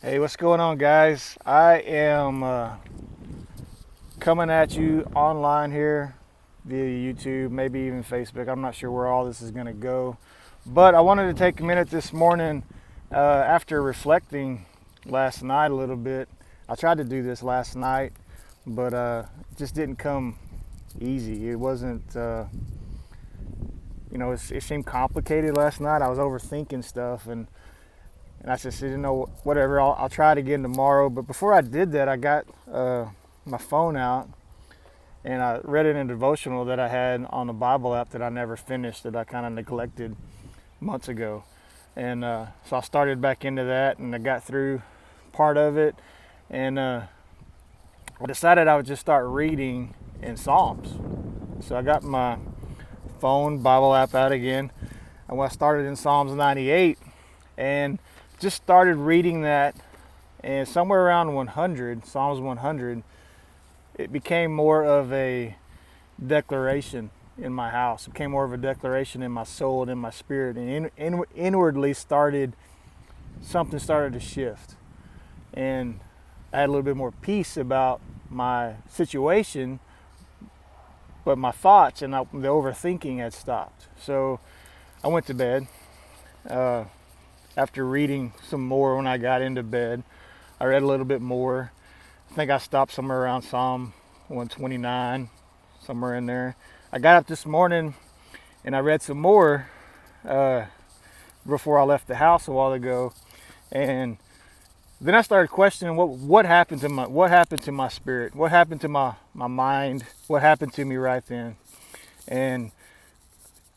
Hey, what's going on, guys? I am coming at you online here via YouTube, maybe even Facebook. I'm not sure where all this is going to go. But I wanted to take a minute this morning after reflecting last night a little bit. I tried to do this last night, but it just didn't come easy. It wasn't, it seemed complicated last night. I was overthinking stuff, and I just said, whatever, I'll try it again tomorrow. But before I did that, I got my phone out and I read in a devotional that I had on the Bible app that I never finished, that I kind of neglected months ago. And so I started back into that and I got through part of it. And I decided I would just start reading in Psalms. So I got my phone Bible app out again. And I started in Psalms 98 and just started reading that, and somewhere around 100, Psalms 100, it became more of a declaration in my house. It became more of a declaration in my soul and in my spirit, and inwardly something started to shift. And I had a little bit more peace about my situation, but my thoughts and the overthinking had stopped. So I went to bed. After reading some more when I got into bed, I read a little bit more. I think I stopped somewhere around Psalm 129, somewhere in there. I got up this morning and I read some more before I left the house a while ago, and then I started questioning what happened to my spirit, what happened to my mind, what happened to me right then. And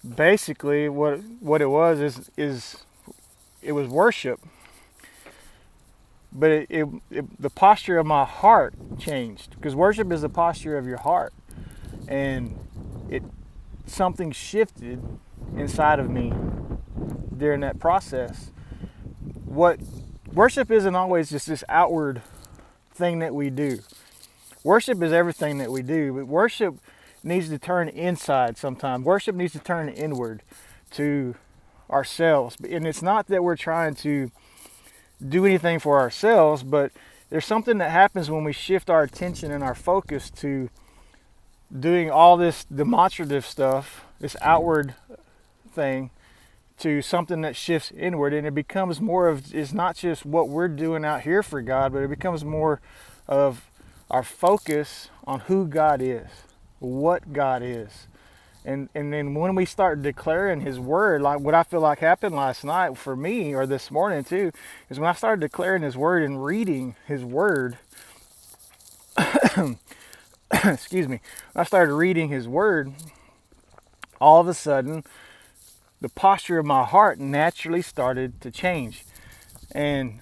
basically, what it was is it was worship, but the posture of my heart changed, because worship is the posture of your heart, and something shifted inside of me during that process. What worship isn't always just this outward thing that we do. Worship is everything that we do, but worship needs to turn inside sometimes. Worship needs to turn inward to ourselves. And it's not that we're trying to do anything for ourselves, but there's something that happens when we shift our attention and our focus to doing all this demonstrative stuff, this outward thing, to something that shifts inward, and it becomes more of, it's not just what we're doing out here for God, but it becomes more of our focus on who God is, what God is. And then when we start declaring His word, like what I feel like happened last night for me, or this morning too, is when I started declaring His word and reading His word, excuse me, when I started reading His word, all of a sudden, the posture of my heart naturally started to change. And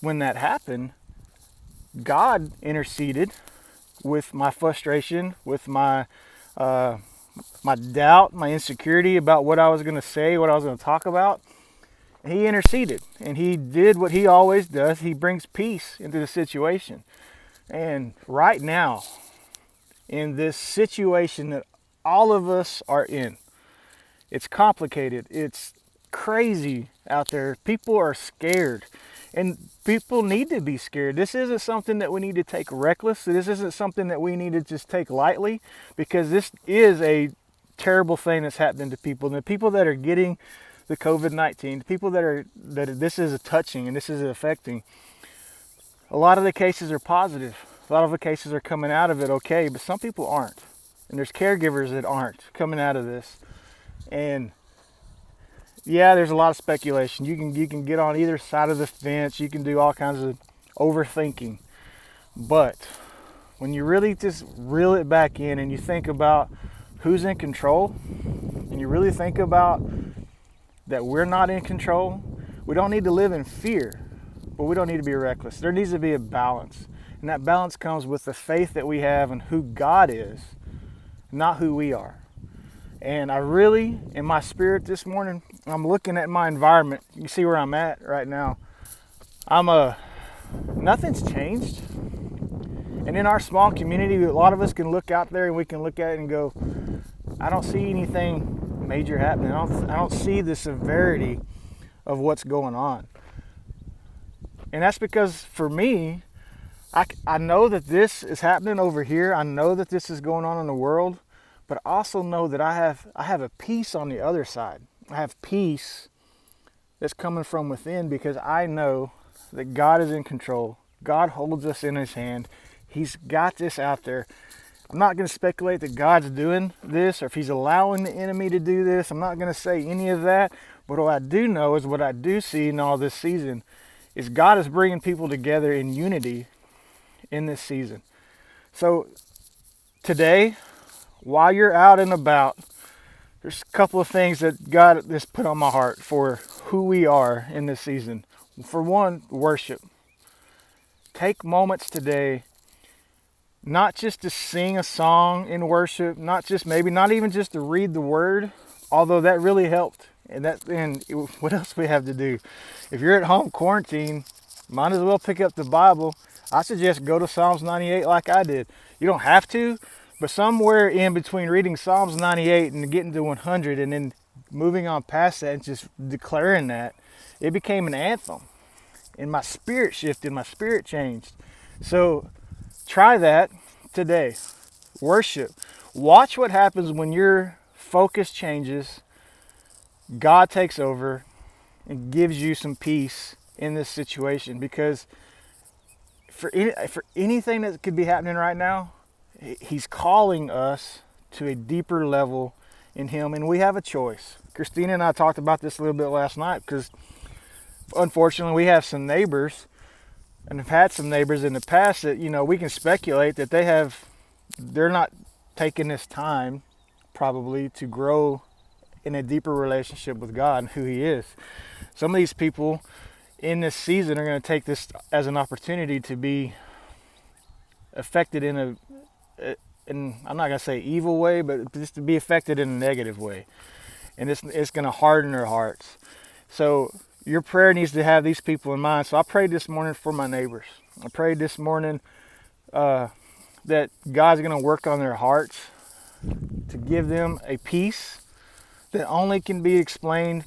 when that happened, God interceded with my frustration, with my doubt, my insecurity about what I was going to say, what I was going to talk about. He interceded, and He did what He always does. He brings peace into the situation. And right now, in this situation that all of us are in, it's complicated. It's crazy out there. People are scared, and people need to be scared. This isn't something that we need to take reckless. This isn't something that we need to just take lightly, because this is a terrible thing that's happening to people. And the people that are getting the COVID-19, the people that this is touching and this is affecting, a lot of the cases are positive. A lot of the cases are coming out of it okay, but some people aren't. And there's caregivers that aren't coming out of this. And yeah, there's a lot of speculation. You can get on either side of the fence. You can do all kinds of overthinking. But when you really just reel it back in and you think about who's in control, and you really think about that we're not in control, we don't need to live in fear, but we don't need to be reckless. There needs to be a balance. And that balance comes with the faith that we have in who God is, not who we are. And I really, in my spirit this morning, I'm looking at my environment. You can see where I'm at right now. Nothing's changed. And in our small community, a lot of us can look out there and we can look at it and go, I don't see anything major happening. I don't see the severity of what's going on. And that's because for me, I know that this is happening over here. I know that this is going on in the world, but I also know that I have a peace on the other side. I have peace that's coming from within because I know that God is in control. God holds us in his hand. He's got this out there. I'm not going to speculate that God's doing this or if he's allowing the enemy to do this. I'm not going to say any of that. But what I do know is what I do see in all this season is God is bringing people together in unity in this season. So today, while you're out and about, there's a couple of things that God has put on my heart for who we are in this season. For one, worship. Take moments today not just to sing a song in worship, not even just to read the word, although that really helped. And what else we have to do? If you're at home quarantined, might as well pick up the Bible. I suggest go to Psalms 98 like I did. You don't have to, but somewhere in between reading Psalms 98 and getting to 100 and then moving on past that and just declaring that, it became an anthem. And my spirit shifted, my spirit changed. So try that today. Worship. Watch what happens when your focus changes. God takes over and gives you some peace in this situation, because for anything that could be happening right now, he's calling us to a deeper level in him, and we have a choice. Christina and I talked about this a little bit last night because unfortunately we have some neighbors and have had some neighbors in the past that, we can speculate that they're not taking this time probably to grow in a deeper relationship with God and who he is. Some of these people in this season are going to take this as an opportunity to be affected in I'm not going to say evil way, but just to be affected in a negative way. And it's going to harden their hearts. So your prayer needs to have these people in mind. So I prayed this morning for my neighbors. I prayed this morning that God's going to work on their hearts to give them a peace that only can be explained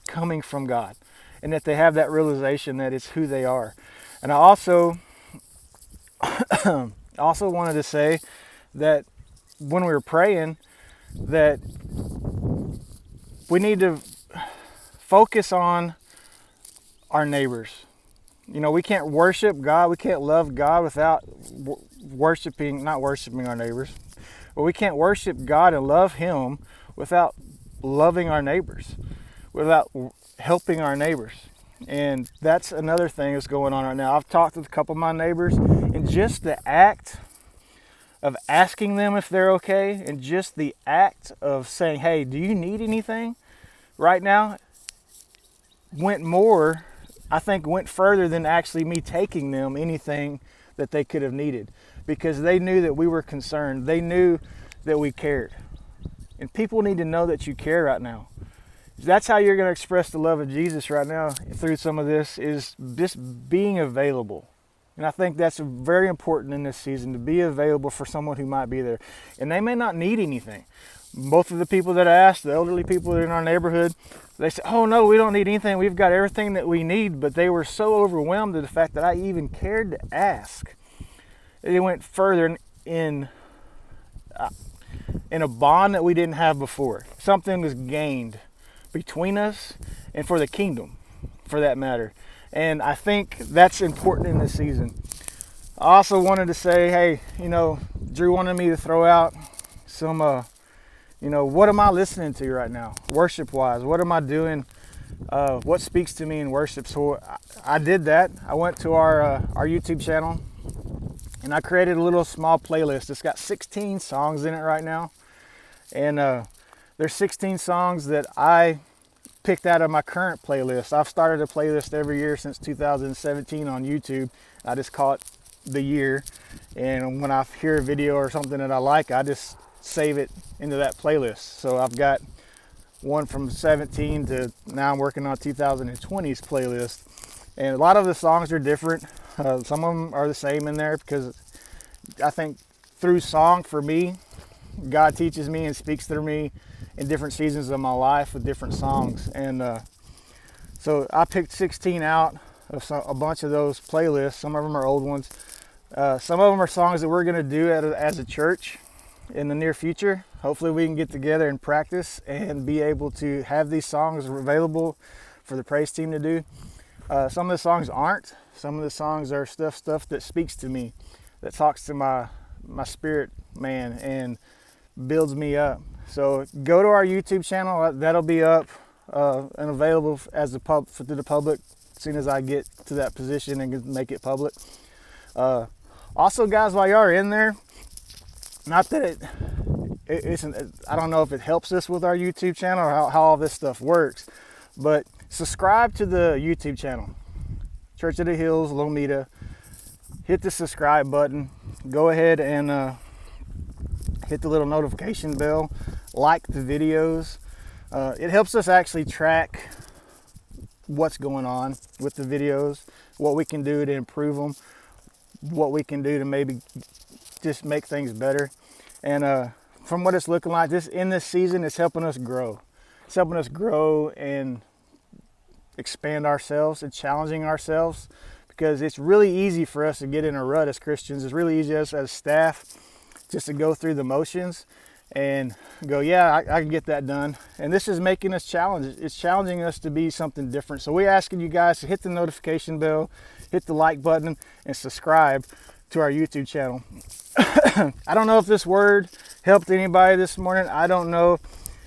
coming from God, and that they have that realization that it's who they are. And I also wanted to say that when we were praying, that we need to focus on our neighbors. We can't worship God, we can't love God without not worshiping our neighbors. But we can't worship God and love him without loving our neighbors, without helping our neighbors. And that's another thing that's going on right now. I've talked with a couple of my neighbors, and just the act of asking them if they're okay, and just the act of saying, hey, do you need anything right now, went further than actually me taking them anything that they could have needed, because they knew that we were concerned. They knew that we cared. And people need to know that you care right now. That's how you're going to express the love of Jesus right now through some of this, is just being available. And I think that's very important in this season, to be available for someone who might be there. And they may not need anything. Both of the people that I asked, the elderly people in our neighborhood, they said, oh no, we don't need anything. We've got everything that we need. But they were so overwhelmed at the fact that I even cared to ask. They went further in a bond that we didn't have before. Something was gained between us and for the kingdom, for that matter. And I think that's important in this season. I also wanted to say, hey, Drew wanted me to throw out some, what am I listening to right now, worship-wise? What am I doing? What speaks to me in worship? So I did that. I went to our YouTube channel, and I created a little small playlist. It's got 16 songs in it right now. And there's 16 songs that I picked out of my current playlist. I've started a playlist every year since 2017 on YouTube. I just call it the year. And when I hear a video or something that I like, I just save it into that playlist. So I've got one from 17 to now I'm working on 2020's playlist. And a lot of the songs are different. Some of them are the same in there, because I think through song, for me, God teaches me and speaks through me in different seasons of my life with different songs. And so I picked 16 out of a bunch of those playlists. Some of them are old ones. Some of them are songs that we're going to do as a church in the near future. Hopefully we can get together and practice and be able to have these songs available for the praise team to do. Some of the songs aren't. Some of the songs are stuff that speaks to me, that talks to my spirit man and builds me up. So go to our YouTube channel. That'll be up and available to the public as soon as I get to that position and can make it public. Also, guys, while you are in there, not that I don't know if it helps us with our YouTube channel or how all this stuff works, but subscribe to the YouTube channel, Church of the Hills, Lomita. Hit the subscribe button. Go ahead and hit the little notification bell. Like the videos. It helps us actually track what's going on with the videos, what we can do to improve them, what we can do to maybe just make things better. And from what it's looking like, in this season, it's helping us grow. It's helping us grow and expand ourselves and challenging ourselves, because it's really easy for us to get in a rut as Christians. It's really easy as staff just to go through the motions and go, yeah, I can get that done. And this is making us challenge. It's challenging us to be something different. So we're asking you guys to hit the notification bell, hit the like button, and subscribe to our YouTube channel. I don't know if this word helped anybody this morning. I don't know.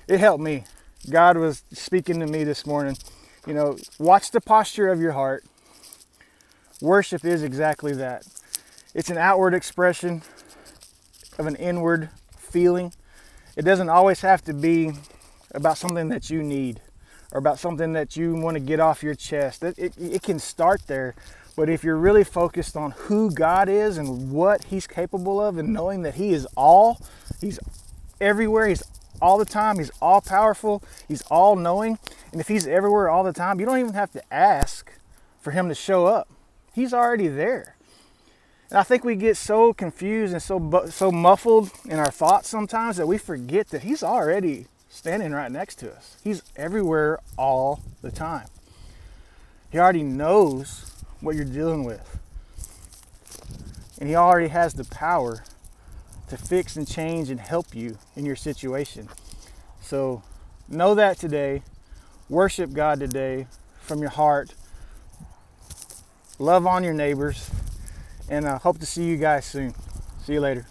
It helped me. God was speaking to me this morning. You know, watch the posture of your heart. Worship is exactly that. It's an outward expression of an inward feeling. It doesn't always have to be about something that you need or about something that you want to get off your chest. It can start there, but if you're really focused on who God is and what He's capable of, and knowing that He's everywhere, He's all the time, He's all powerful, He's all knowing, and if He's everywhere all the time, you don't even have to ask for Him to show up. He's already there. And I think we get so confused and so muffled in our thoughts sometimes that we forget that He's already standing right next to us. He's everywhere all the time. He already knows what you're dealing with. And He already has the power to fix and change and help you in your situation. So know that today. Worship God today from your heart. Love on your neighbors. And I hope to see you guys soon. See you later.